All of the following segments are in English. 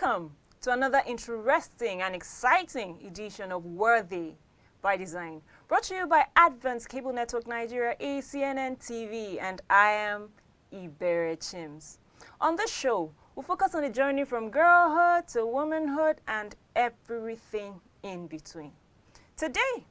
Welcome to another interesting and exciting edition of Worthy by Design, brought to you by Advanced Cable Network Nigeria, ACNNTV, and I am Ibere Chims. On this show, we'll focus on the journey from girlhood to womanhood and everything in between. Today,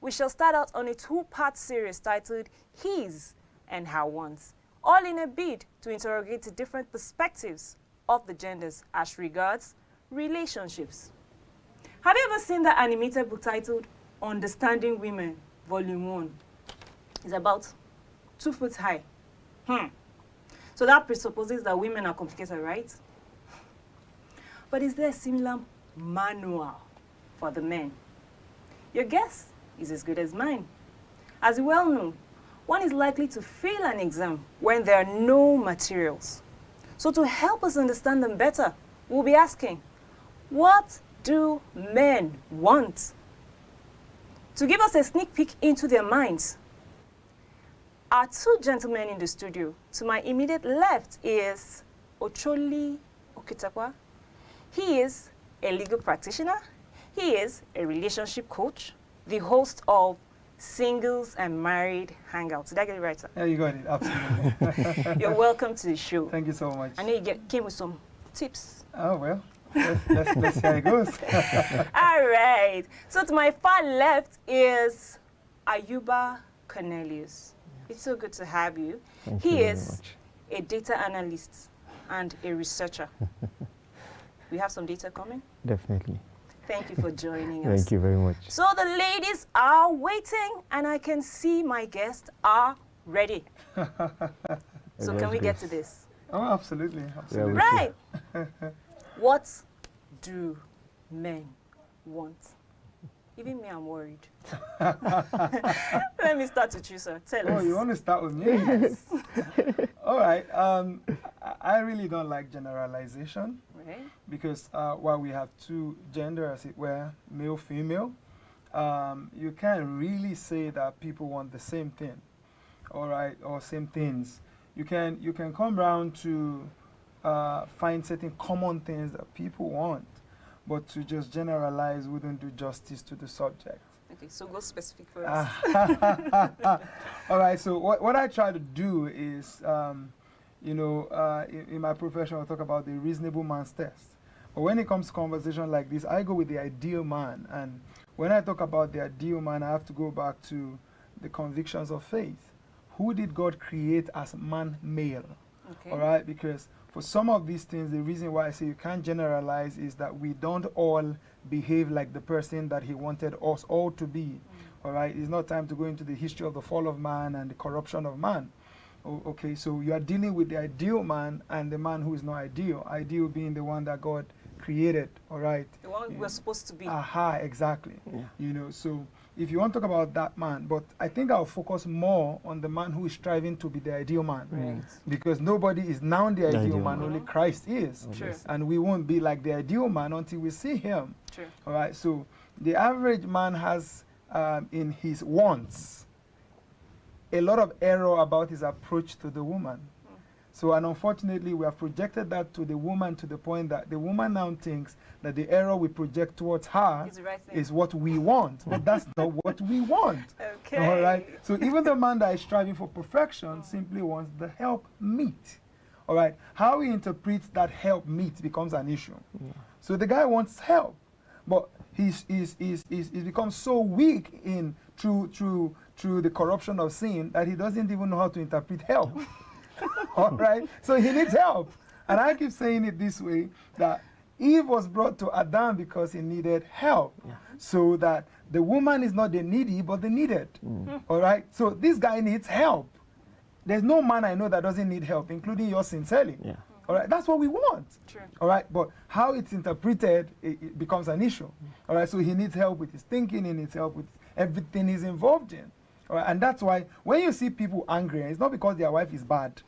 we shall start out on a two-part series titled His and Her Wants, all in a bid to interrogate the different perspectives of the genders as regards relationships. Have you ever seen that animated book titled Understanding Women, Volume 1? It's about 2 foot high. So that presupposes that women are complicated, right? But is there a similar manual for the men? Your guess is as good as mine. As you well know, one is likely to fail an exam when there are no materials. So to help us understand them better, we'll be asking, what do men want? To give us a sneak peek into their minds, our 2 gentlemen in the studio. To my immediate left is Ocholi Okitakwa. He is a legal practitioner. He is a relationship coach, the host of Singles and Married Hangouts. Did I get it right, sir? Yeah, you got it, absolutely. You're welcome to the show. Thank you so much. I know you came with some tips. Oh, well, let's see how it goes. All right. So to my far left is Ayuba Cornelius. It's so good to have you. Thank He you is a data analyst and a researcher. We have some data coming? Definitely. Thank you for joining us. Thank you very much. So the ladies are waiting, and I can see my guests are ready. So can we get to this? Oh, absolutely, absolutely. Right. What do men want? Even me, I'm worried. Let me start with you, sir. Tell us. Oh, you want to start with me? Yes. All right. I really don't like generalization. Right. Because while we have 2 genders, as it were, male, female, you can't really say that people want the same thing, all right, or same things. You can come around to find certain common things that people want, but to just generalize wouldn't do justice to the subject. Okay, so go specific for us. All right, so what I try to do is, in my profession, I talk about the reasonable man's test. But when it comes to conversation like this, I go with the ideal man. And when I talk about the ideal man, I have to go back to the convictions of faith. Who did God create as man male? Okay. All right, because for some of these things, the reason why I say you can't generalize is that we don't all behave like the person that he wanted us all to be. All right, it's not time to go into the history of the fall of man and the corruption of man. Okay, so you are dealing with the ideal man and the man who is not ideal. Ideal being the one that God created, all right? The one we're supposed to be. Aha, exactly. Yeah. So if you want to talk about that man, but I think I'll focus more on the man who is striving to be the ideal man. Right. Because nobody is now the ideal man, man. only Christ is. True. And we won't be like the ideal man until we see him. True. All right, so the average man has in his wants a lot of error about his approach to the woman. So, and unfortunately, we have projected that to the woman to the point that the woman now thinks that the error we project towards her is what we want, but that's not what we want. Okay. All right. So even the man that is striving for perfection simply wants the help meet. All right. How he interprets that help meet becomes an issue. So the guy wants help, but he's become so weak in through the corruption of sin that he doesn't even know how to interpret help. All right, so he needs help. And I keep saying it this way, that Eve was brought to Adam because he needed help. So that the woman is not the needy, but the needed. All right, so this guy needs help. There's no man I know that doesn't need help, including yours sincerely. All right, that's what we want. True. All right, but how it's interpreted, it becomes an issue. All right, so he needs help with his thinking, he needs help with everything he's involved in. All right, and that's why when you see people angry, it's not because their wife is bad.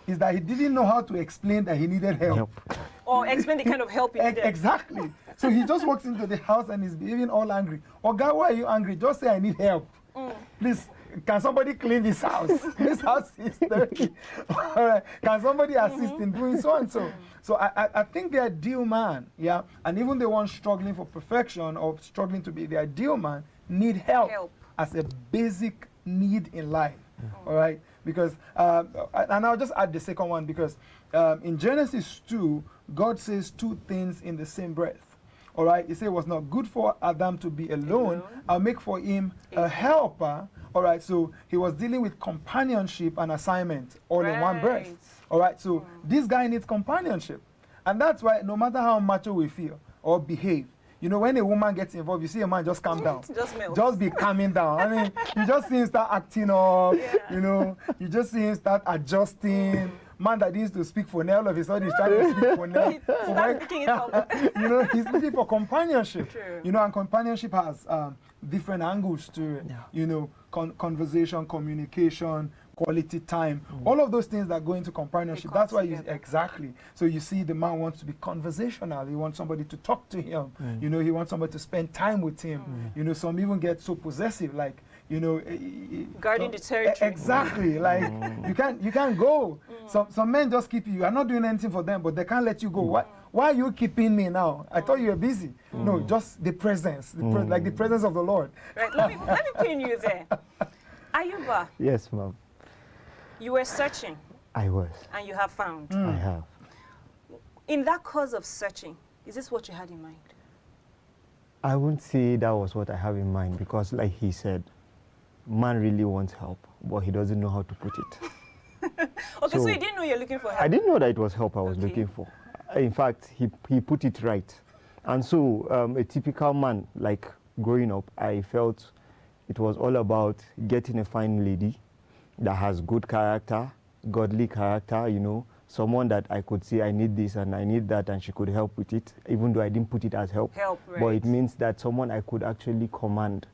It's that he didn't know how to explain that he needed help. Or explain the kind of help he needed. Exactly. So he just walks into the house and is behaving all angry. Oh God, why are you angry? Just say I need help. Please, can somebody clean this house? This house is dirty. All right. Can somebody assist in doing so and so? So I think the ideal man, yeah, and even the one struggling for perfection or struggling to be the ideal man need help. As a basic need in life. All right. Because, and I'll just add the second one because in Genesis 2, God says two things in the same breath. All right, he said it was not good for Adam to be alone. I'll make for him a helper. All right, so he was dealing with companionship and assignment all in one breath. All right, so this guy needs companionship. And that's why no matter how macho we feel or behave, you know, when a woman gets involved, you see a man just calm down. Just be calming down. I mean, you just see him start acting up, you know, you just see him start adjusting. Man that needs to speak for all of a sudden he's trying to speak for you know, he's looking for companionship. True. You know, and companionship has different angles to it. You know, conversation, communication, quality time, all of those things that go into companionship. That's why you exactly. So you see, the man wants to be conversational. He wants somebody to talk to him. You know, he wants somebody to spend time with him. You know, some even get so possessive, like, you know, guarding the territory. Exactly. Like you can't go. Some men just keep you. You are not doing anything for them, but they can't let you go. Why are you keeping me now? I thought you were busy. No, just the presence, like the presence of the Lord. Right. Let me pin you there. Ayuba. Yes, ma'am. You were searching. I was. And you have found. I have. In that course of searching, is this what you had in mind? I wouldn't say that was what I have in mind because, like he said, man really wants help, but he doesn't know how to put it. Okay, so you didn't know you're looking for help? I didn't know that it was help I was looking for. In fact, he put it right. And so a typical man, like growing up, I felt it was all about getting a fine lady that has good character, godly character, you know, someone that I could say I need this and I need that and she could help with it, even though I didn't put it as help. Right. But it means that someone I could actually command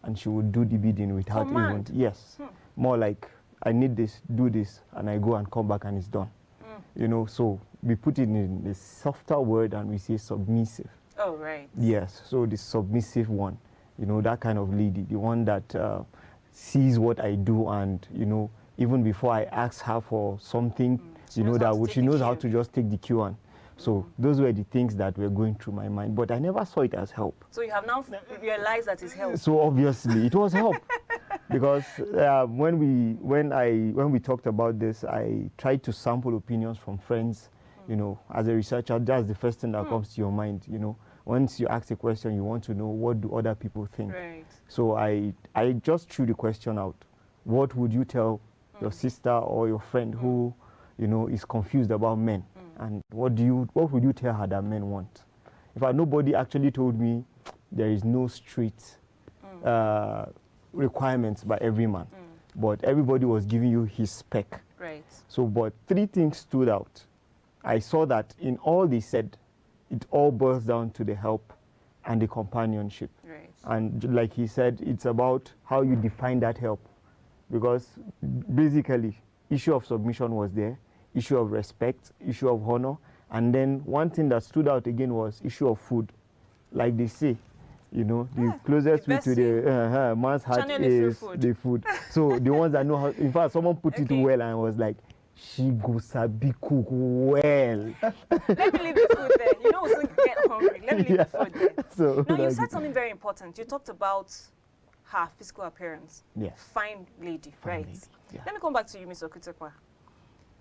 and she would do the bidding without even... Yes. More like, I need this, do this, and I go and come back and it's done. You know, so we put it in the softer word and we say submissive. Oh, right. Yes, so the submissive one, you know, that kind of lady, the one that sees what I do and, you know, even before I ask her for something, you know, that she knows how to just take the cue on. So those were the things that were going through my mind, but I never saw it as help. So you have now realized that it's help. So obviously it was help, because when we talked about this, I tried to sample opinions from friends. You know, as a researcher, that's the first thing that comes to your mind. You know, once you ask a question, you want to know what do other people think. Right. So I just threw the question out. What would you tell your sister or your friend who, you know, is confused about men? And what would you tell her that men want? In fact, nobody actually told me there is no strict requirements by every man, but everybody was giving you his spec. Right. So, but three things stood out. I saw that in all they said, it all boils down to the help and the companionship. Right. And like he said, it's about how you define that help, because basically, issue of submission was there, issue of respect, issue of honor, and then one thing that stood out again was issue of food. Like they say, you know, the closest way to the man's heart is the food. So the ones that know how, in fact, someone put it well and was like, she go sabi cook well. Let me leave the food there. You know, we'll soon get hungry. Let me leave the food there. So, now, you said something very important. You talked about her physical appearance. Yes. Fine lady, right? Lady. Yeah. Let me come back to you, Ms. Okutekwa.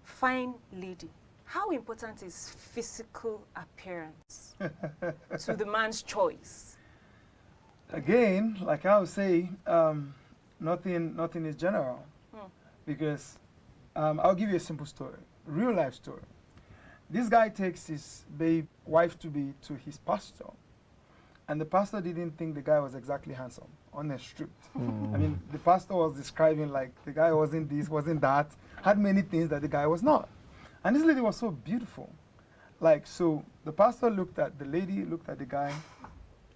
Fine lady. How important is physical appearance to the man's choice? Again, like I would say, nothing is general, because I'll give you a simple story, real life story. This guy takes his wife-to-be to his pastor, and the pastor didn't think the guy was exactly handsome, honest truth. I mean, the pastor was describing like the guy wasn't this, wasn't that, had many things that the guy was not. And this lady was so beautiful. Like, so the pastor looked at the lady, looked at the guy,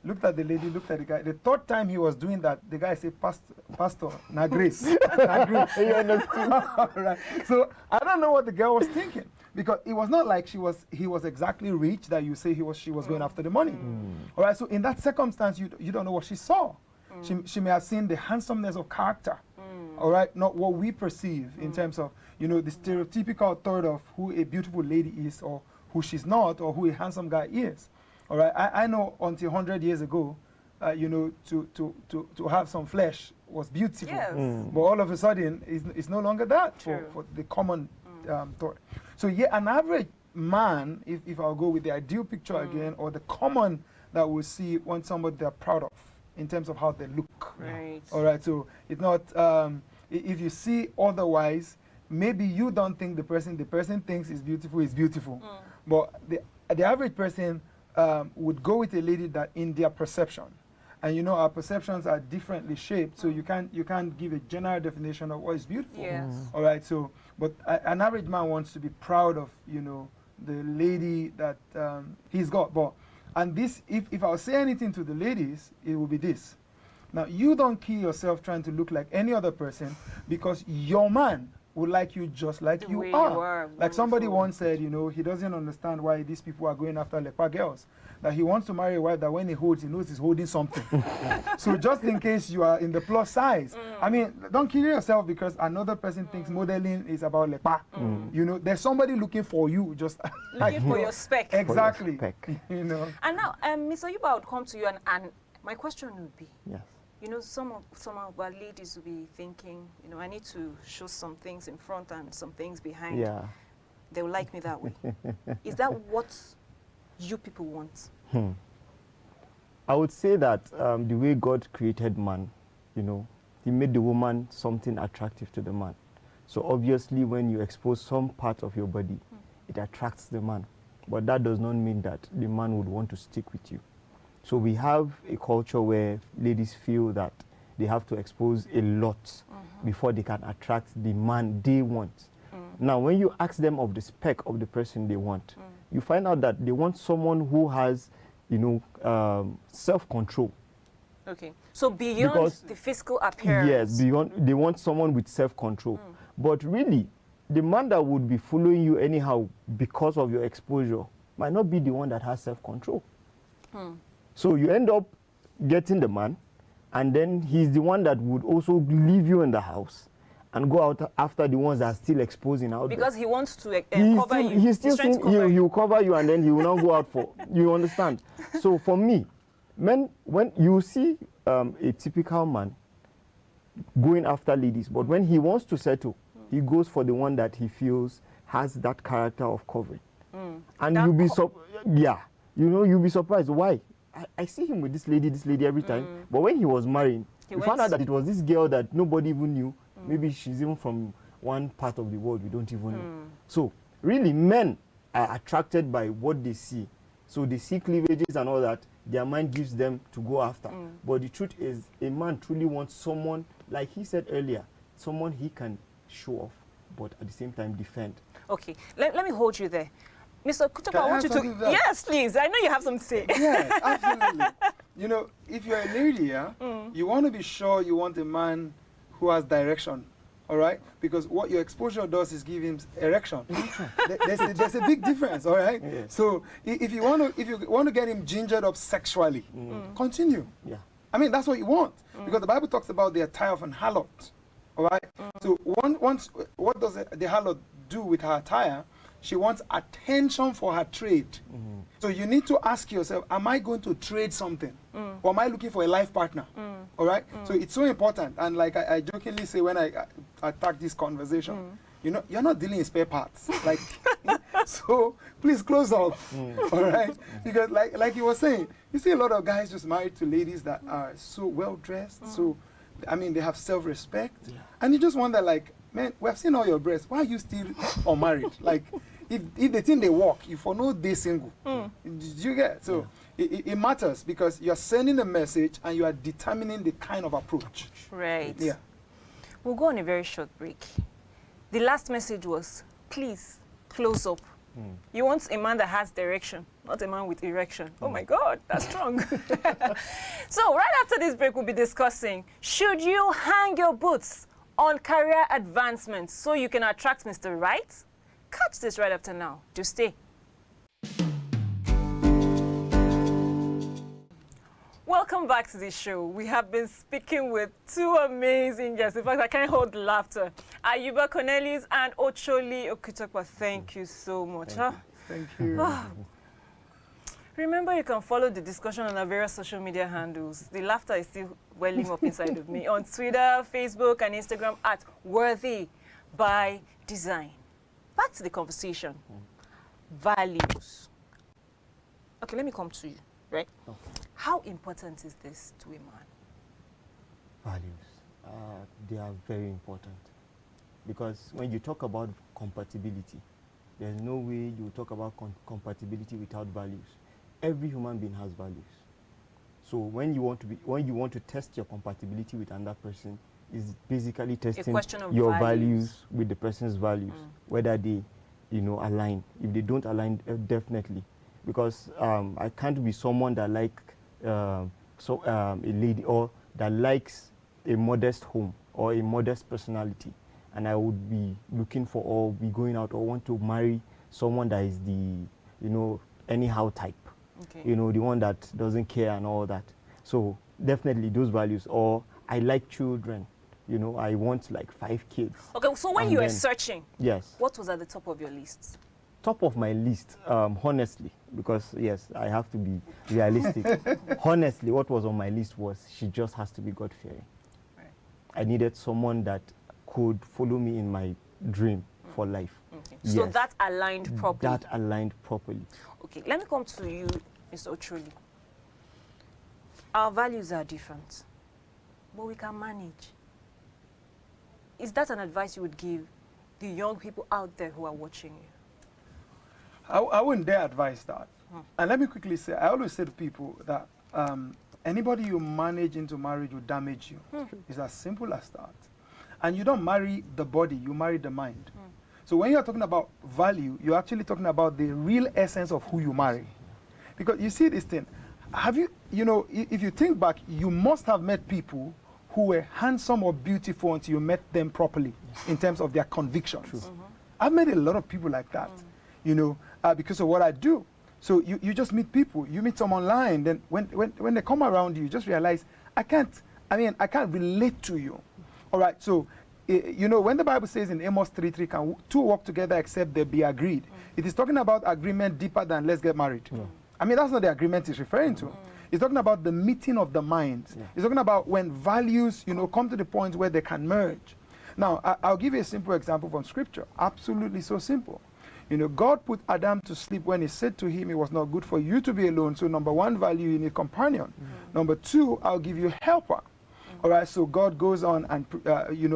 looked at the lady, looked at the guy. The third time he was doing that, the guy said, Pastor, na grace. Na grace. You understand? All right. So I don't know what the girl was thinking, because it was not like he was exactly rich that you say she was going after the money. All right. So in that circumstance, you don't know what she saw. She may have seen the handsomeness of character. all right? Not what we perceive in terms of, you know, the stereotypical thought of who a beautiful lady is or who she's not or who a handsome guy is, all right? I know until 100 years ago, you know, to have some flesh was beautiful. Yes. But all of a sudden, it's no longer that True. for the common thought. So yeah, an average man, if I'll go with the ideal picture again, or the common that we see when somebody they're proud of in terms of how they look. Right. All right, so it's not, if you see otherwise, maybe you don't think the person thinks is beautiful. But the average person would go with a lady that in their perception. And you know, our perceptions are differently shaped, so you can't give a general definition of what is beautiful. Yes. All right, so, but an average man wants to be proud of, you know, the lady that he's got. But, and this, if I'll say anything to the ladies, it will be this. Now, you don't kill yourself trying to look like any other person because your man would like you just like The you way are. you are. Like somebody Wonderful. once said, you know, he doesn't understand why these people are going after leper girls. That he wants to marry a wife that when he holds, he knows he's holding something. So just in case you are in the plus size, I mean, don't kill yourself because another person thinks modeling is about leper. You know, there's somebody looking for you, just Looking for your spec. Exactly. For your spec. You know. And now, Mr. Yuba, I would come to you, and my question would be, Yes. you know, some of our ladies will be thinking, you know, I need to show some things in front and some things behind. Yeah. They will like me that way. Is that what you people want? I would say that the way God created man, you know, he made the woman something attractive to the man. So obviously when you expose some part of your body, it attracts the man. But that does not mean that the man would want to stick with you. So we have a culture where ladies feel that they have to expose a lot before they can attract the man they want. Now, when you ask them of the spec of the person they want, you find out that they want someone who has, you know, self-control. Okay. So beyond Because- the physical appearance. Yes, they want someone with self-control. But really, the man that would be following you anyhow because of your exposure might not be the one that has self-control. So you end up getting the man, and then he's the one that would also leave you in the house and go out after the ones that are still exposing out there. Because he wants to cover you. He's still trying to saying cover he you. will cover you, and then he will not go out for, you understand? So for me, men, when you see a typical man going after ladies, but when he wants to settle, he goes for the one that he feels has that character of covering. And That you'll be you know, you'll be surprised. Why? I see him with this lady every time. But when he was marrying, He we went found out that it was this girl that nobody even knew. Maybe she's even from one part of the world we don't even know. So really, men are attracted by what they see. So they see cleavages and all that. Their mind gives them to go after. But the truth is, a man truly wants someone, like he said earlier, someone he can show off, but at the same time defend. Okay. Let me hold you there. Mr. Kutupa, Can I I want have you something to... there? Yes, please. I know you have something to say. Yes, absolutely. You know, if you're a lady, yeah, you want to be sure you want a man who has direction, all right? Because what your exposure does is give him erection. There's a big difference, all right? Yes. So if you want to get him gingered up sexually, continue. Yeah. I mean, that's what you want. Because the Bible talks about the attire of an harlot, all right? So once, what does the harlot do with her attire? She wants attention for her trade. So you need to ask yourself, am I going to trade something? Or am I looking for a life partner? All right? So it's so important. And like I jokingly say when I attack this conversation, you know, you're not dealing in spare parts. Like, so please close up. All right? Because like you were saying, you see a lot of guys just married to ladies that are so well dressed. So, I mean, they have self-respect. And you just wonder, like, man, we have seen all your breasts. Why are you still unmarried? Like, if they think they walk, you for no day single. Did you get? So it matters because you're sending a message and you are determining the kind of approach. Right. Yeah. We'll go on a very short break. The last message was, please, close up. You want a man that has direction, not a man with erection. Oh my God, that's strong. So right after this break, we'll be discussing, should you hang your boots on career advancement so you can attract Mr. Right? Catch this right after now. Do stay. Welcome back to the show. We have been speaking with two amazing guests. In fact, I can't hold laughter. Ayuba Cornelius and Ocholi Okitokwa. Thank you so much. Thank you. Remember, you can follow the discussion on our various social media handles. The laughter is still welling up inside of me. On Twitter, Facebook, and Instagram at Worthy by Design. Back to the conversation. Values. Okay, let me come to you, right? Okay. How important is this to a man? Values, they are very important, because when you talk about compatibility, there's no way you talk about compatibility without values. Every human being has values. So when you want to test your compatibility with another person, is basically testing your values with the person's values, whether they, align. If they don't align, definitely, because I can't be someone that a lady or that likes a modest home or a modest personality, and I would be looking for or be going out or want to marry someone that is the anyhow type, the one that doesn't care and all that. So definitely those values. Or I like children, I want like 5 kids. Okay, so when you were searching, yes, what was at the top of your list? Top of my list, honestly, because yes, I have to be realistic. Honestly, what was on my list was she just has to be God-fearing. Right. I needed someone that could follow me in my dream for life. Okay. Yes. So that aligned properly. That aligned properly. Okay, let me come to you, Mr. Ocholi. Our values are different, but we can manage. Is that an advice you would give the young people out there who are watching you? I wouldn't dare advise that. And let me quickly say, I always say to people that anybody you manage into marriage will damage you. It's as simple as that. And you don't marry the body, you marry the mind. So when you're talking about value, you're actually talking about the real essence of who you marry. Because you see this thing, if you think back, you must have met people who were handsome or beautiful until you met them properly in terms of their convictions. I've met a lot of people like that, because of what I do. So you just meet people, you meet some online, then when they come around you, just realize, I can't relate to you. All right, so, when the Bible says in Amos 3:3, can two walk together except they be agreed? It is talking about agreement deeper than let's get married. I mean, that's not the agreement it's referring to. It's talking about the meeting of the minds. It's talking about when values, come to the point where they can merge. Now, I'll give you a simple example from Scripture. Absolutely so simple. God put Adam to sleep when he said to him, it was not good for you to be alone. So number 1 value, you need companion. Number 2, I'll give you helper. All right, so God goes on and,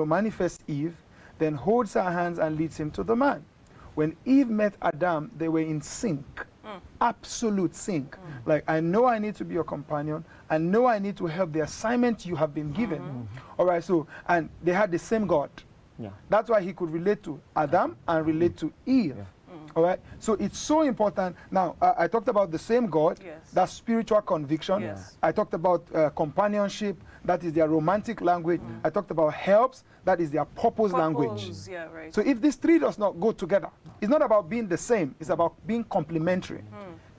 manifests Eve, then holds her hands and leads him to the man. When Eve met Adam, they were in sync, absolute sync. Like, I know I need to be your companion. I know I need to help the assignment you have been given. All right, so, and they had the same God. That's why he could relate to Adam and relate to Eve. All right, so it's so important. Now, I talked about the same God, that spiritual conviction. I talked about companionship, that is their romantic language. I talked about helps, that is their purpose language. Right. So if these 3 does not go together, it's not about being the same, it's about being complementary.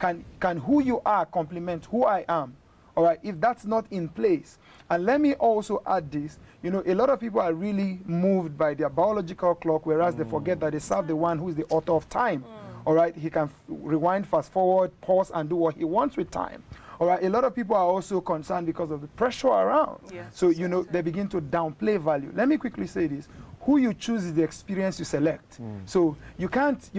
Can who you are complement who I am? All right, if that's not in place. And let me also add this, a lot of people are really moved by their biological clock, whereas they forget that they serve the one who is the author of time. All right, he can rewind, fast forward, pause, and do what he wants with time. All right, a lot of people are also concerned because of the pressure around. So, they begin to downplay value. Let me quickly say this. Who you choose is the experience you select. So you can't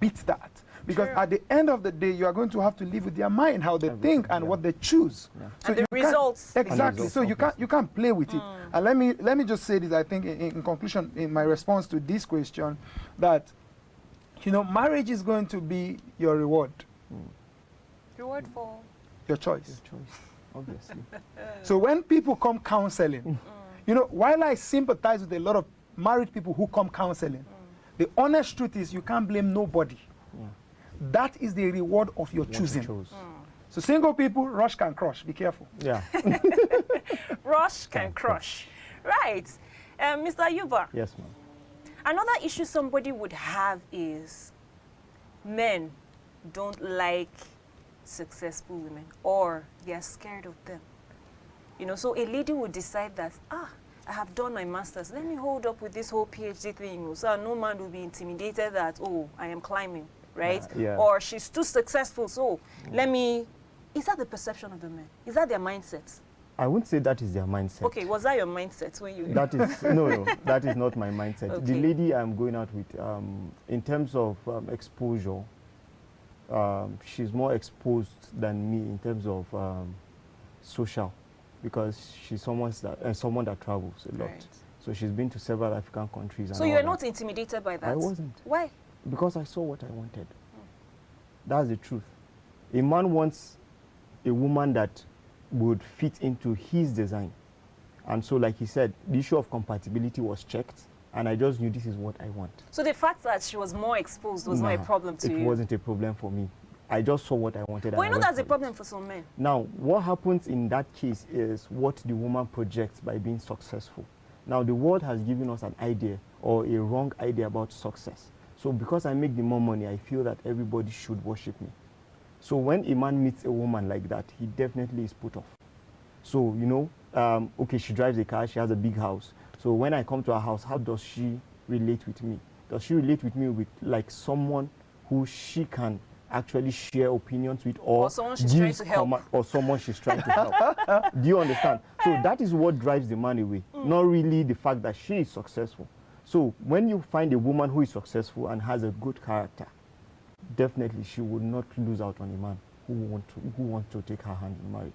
beat that. Because at the end of the day, you are going to have to live with their mind, how they think and what they choose. So and the results. Exactly. So you can't play with it. And let me just say this, I think, in conclusion, in my response to this question, that, marriage is going to be your reward. Reward for? Your choice. Your choice, obviously. So when people come counseling, while I sympathize with a lot of married people who come counseling, the honest truth is you can't blame nobody. That is the reward of your choosing. So single people, rush can crush. Be careful. Rush can crush. Right. Mr. Ayuba. Yes, ma'am. Another issue somebody would have is men don't like successful women, or they are scared of them. You know, so a lady would decide that, I have done my master's, let me hold up with this whole PhD thing, so no man will be intimidated that, oh, I am climbing, right? Yeah. Or she's too successful, so let me... Is that the perception of the men? Is that their mindset? I wouldn't say that is their mindset. Okay, was that your mindset when you... That is, no, that is not my mindset. Okay. The lady I'm going out with, in terms of exposure, she's more exposed than me in terms of social, because she's someone that travels a lot. Right. So she's been to several African countries. So and you're all not that. intimidated by that? I wasn't. Why? Because I saw what I wanted. That's the truth. A man wants a woman that would fit into his design. And so, like he said, the issue of compatibility was checked, and I just knew this is what I want. So the fact that she was more exposed was not a problem to you? It wasn't a problem for me. I just saw what I wanted. Well, you know and I went that's a for it. problem for some men. Now, what happens in that case is what the woman projects by being successful. Now, the world has given us an idea or a wrong idea about success. So because I make the more money, I feel that everybody should worship me. So when a man meets a woman like that, he definitely is put off. So, you know, okay, she drives a car, she has a big house. So when I come to her house, how does she relate with me? Does she relate with me with like someone who she can actually share opinions with, or someone she's trying to help? Or someone she's trying to help? Do you understand? So that is what drives the man away, not really the fact that she is successful. So when you find a woman who is successful and has a good character, definitely she would not lose out on a man who wants to take her hand in marriage.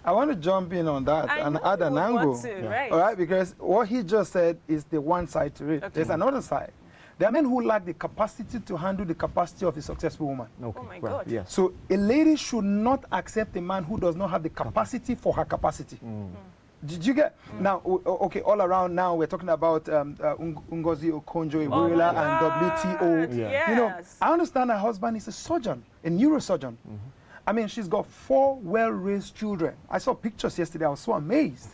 I want to jump in on that and add an angle. Right. All right, because what he just said is the one side to it. Okay. There's another side. There are men who lack the capacity to handle the capacity of a successful woman. Okay. Oh my well, God. Yes. So a lady should not accept a man who does not have the capacity for her capacity. Did you get? Now, okay, all around now we're talking about Ngozi Okonjo-Iweala and WTO. Yeah. Yes. You know, I understand her husband is a surgeon, a neurosurgeon. I mean, she's got 4 well-raised children. I saw pictures yesterday. I was so amazed.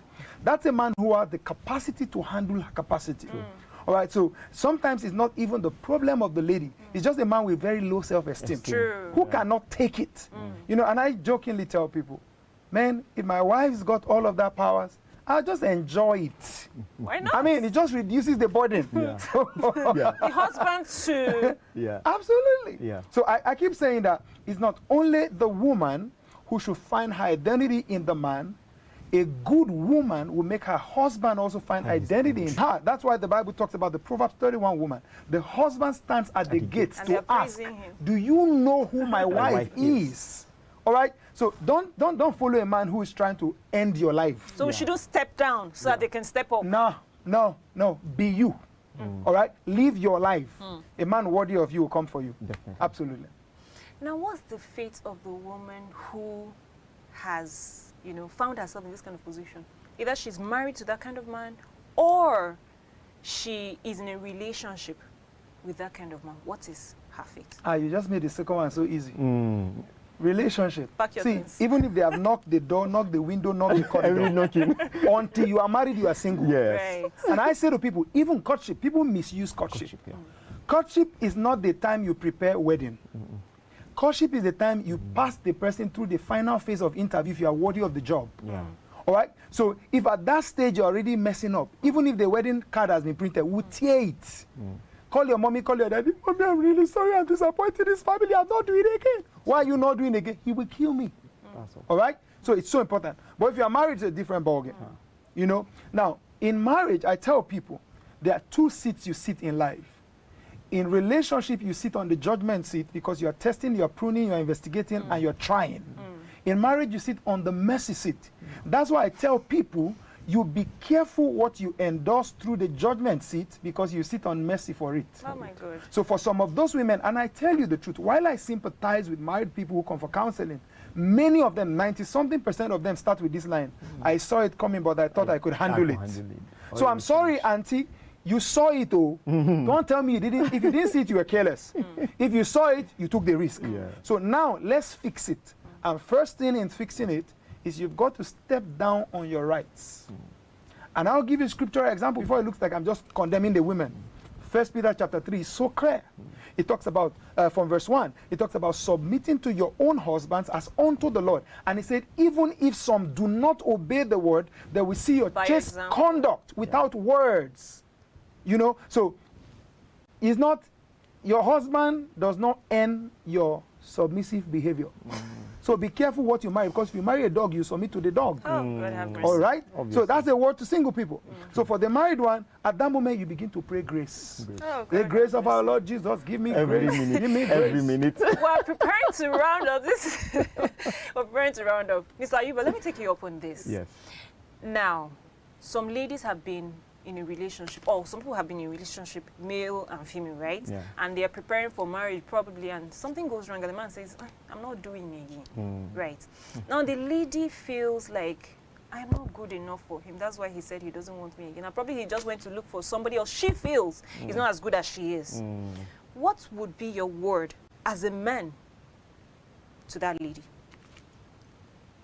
That's a man who has the capacity to handle her capacity. All right, so sometimes it's not even the problem of the lady. It's just a man with very low self-esteem True. who cannot take it. You know, and I jokingly tell people, man, if my wife's got all of that powers, I'll just enjoy it. Why not? I mean, it just reduces the burden. Yeah. Yeah. the husband too. Yeah. Absolutely. Yeah. So I keep saying that it's not only the woman who should find her identity in the man. A good woman will make her husband also find identity in her. That's why the Bible talks about the Proverbs 31 woman. The husband stands at the gates And to they're ask, praising him. do you know who my wife is? All right? So don't follow a man who is trying to end your life. So we shouldn't step down so that they can step up. No. Be you. All right? Live your life. A man worthy of you will come for you. Definitely. Absolutely. Now, what's the fate of the woman who has, you know, found herself in this kind of position? Either she's married to that kind of man, or she is in a relationship with that kind of man. What is her fate? You just made the second one so easy. Relationship. Pack your See, things. even if they have knocked the door, knocked the window, knocked the corridor, Every knocking. until you are married, you are single. Yes. Right. And I say to people, even courtship, people misuse courtship. Yeah. Courtship is not the time you prepare wedding. Courtship is the time you pass the person through the final phase of interview if you are worthy of the job. Yeah. All right? So if at that stage you're already messing up, even if the wedding card has been printed, we'll tear it. Call your mommy, call your daddy. Mommy, I'm really sorry. I'm disappointed in this family. I'm not doing it again. Why are you not doing it again? He will kill me. That's all. All right? So it's so important. But if you are married, it's a different ballgame. You know? Now, in marriage, I tell people, there are 2 seats you sit in life. In relationship, you sit on the judgment seat because you're testing, you're pruning, you're investigating, and you're trying. In marriage, you sit on the mercy seat. That's why I tell people, you be careful what you endorse through the judgment seat because you sit on mercy for it. Oh my God. So for some of those women, and I tell you the truth, while I sympathize with married people who come for counseling, many of them, 90-something% of them start with this line. I saw it coming, but I thought I could handle it. So I'm sorry, auntie. You saw it, oh. Don't tell me you didn't. If you didn't see it, you were careless. If you saw it, you took the risk. Yeah. So now let's fix it. And first thing in fixing it is you've got to step down on your rights. And I'll give you a scriptural example before it looks like I'm just condemning the women. 1 Peter chapter 3 is so clear. It talks about, from verse 1, it talks about submitting to your own husbands as unto the Lord. And he said, even if some do not obey the word, they will see your By chaste example. conduct without words. You know, so it's not, your husband does not earn your submissive behavior. So be careful what you marry, because if you marry a dog, you submit to the dog. Oh, God have mercy. All right? Obviously. So that's a word to single people. So for the married one, at that moment, you begin to pray grace. Oh, The God grace have of our mercy. Lord Jesus, give me Every grace. minute, Give me every grace. minute. We're preparing to round up this. We're preparing to round up. Mr. Ayuba, let me take you up on this. Yes. Now, some ladies have been in a relationship, or some people have been in a relationship, male and female, right? Yeah. And they are preparing for marriage probably, and something goes wrong, and the man says, I'm not doing it again, right? Now, the lady feels like, I'm not good enough for him. That's why he said he doesn't want me again. And probably he just went to look for somebody else. She feels he's not as good as she is. What would be your word as a man to that lady?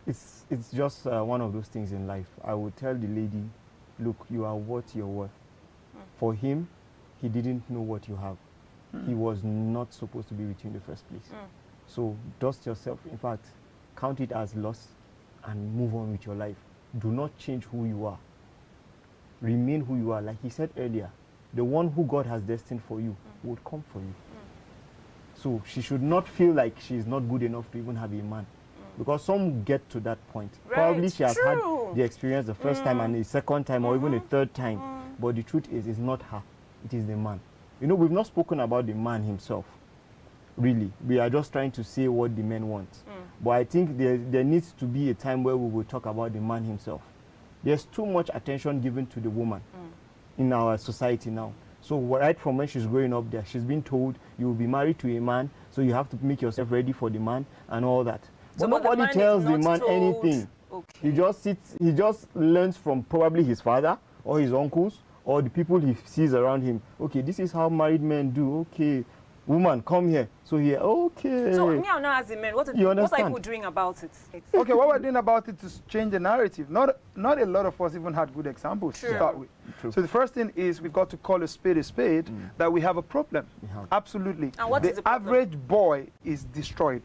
It's just one of those things in life. I would tell the lady, look, you are what you're worth. For him, he didn't know what you have. He was not supposed to be with you in the first place. So dust yourself. In fact, count it as loss and move on with your life. Do not change who you are. Remain who you are. Like he said earlier, the one who God has destined for you would come for you. So she should not feel like she's not good enough to even have a man. Because some get to that point. Right, Probably she has true. had the experience the first time and a second time or even a third time. But the truth is, it's not her. It is the man. You know, we've not spoken about the man himself. Really. We are just trying to say what the men want. But I think there needs to be a time where we will talk about the man himself. There's too much attention given to the woman in our society now. So right from when she's growing up there, she's been told you will be married to a man, so you have to make yourself ready for the man and all that. So, But but the nobody man is tells the not man told- anything. Okay. He just sits, he just learns from probably his father or his uncles or the people he sees around him. Okay, this is how married men do. Okay, woman, come here. So here, okay. So me, I'm not as a man. What You are understand? people doing about it? Okay, what we're doing about it is change the narrative. Not a lot of us even had good examples True. to start with. True. So the first thing is we've got to call a spade, that we have a problem. We have. Absolutely. And what the is the problem? average boy is destroyed.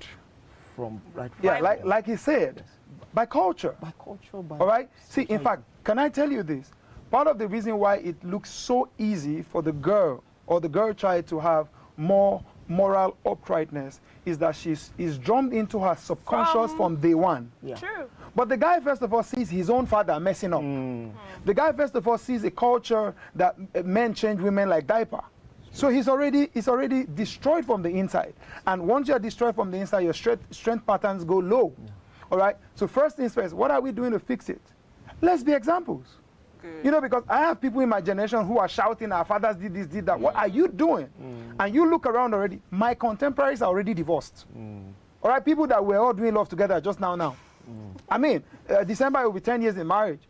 From right Yeah, from like he said, Yes. by culture. by culture, by All right? See, in society. fact, can I tell you this? Part of the reason why it looks so easy for the girl or the girl child to have more moral uprightness is that she's drummed into her subconscious from day one. Yeah. True. But the guy, first of all, sees his own father messing up. The guy, first of all, sees a culture that men change women like diaper. So he's already destroyed from the inside. And once you're destroyed from the inside, your strength patterns go low. All right? So first things first, what are we doing to fix it? Let's be examples. Good. You know, because I have people in my generation who are shouting, our fathers did this, did that. What are you doing? And you look around already, my contemporaries are already divorced. All right? People that were all doing love together just now. I mean, December will be 10 years in marriage.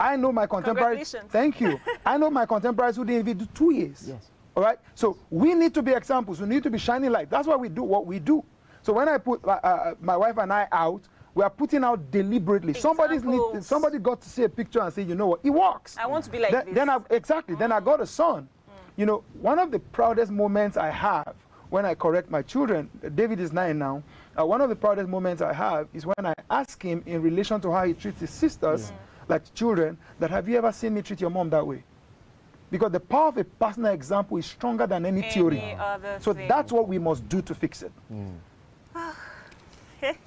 I know my contemporaries. Congratulations. Thank you. I know my contemporaries who didn't even do 2 years. Yes. All right? So we need to be examples. We need to be shining light. That's why we do what we do. So when I put my wife and I out, we are putting out deliberately. Examples. Somebody got to see a picture and say, you know what, it works. I want to be like this. Then I got a son. You know, one of the proudest moments I have when I correct my children, David is 9 now, one of the proudest moments I have is when I ask him in relation to how he treats his sisters, like children, that have you ever seen me treat your mom that way? Because the power of a personal example is stronger than any theory. other So thing. that's what we must do to fix it.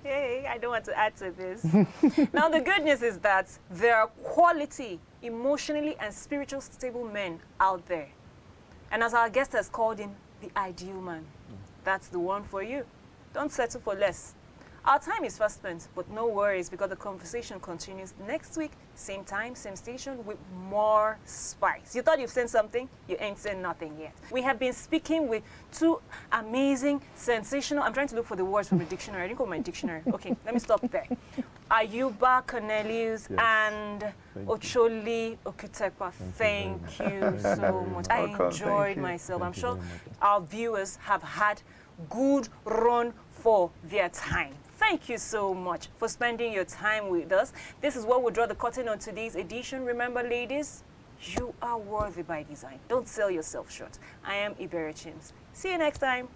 Hey, I don't want to add to this. Now, the good news is that there are quality, emotionally and spiritually stable men out there. And as our guest has called him, the ideal man. That's the one for you. Don't settle for less. Our time is fast spent, but no worries because the conversation continues next week, same time, same station, with more spice. You thought you've seen something? You ain't seen nothing yet. We have been speaking with two amazing, sensational, I'm trying to look for the words from the dictionary. I didn't go my dictionary. Okay, let me stop there. Ayuba Cornelius and Thank you. Ocholi Okutekwa. Thank you so much. I Welcome. enjoyed Thank you. myself. I'm Thank you sure very much. our viewers have had good run for their time. Thank you so much for spending your time with us. This is where we'll draw the curtain on today's edition. Remember, ladies, You are worthy by design. Don't sell yourself short. I am Iberi Chims. See you next time.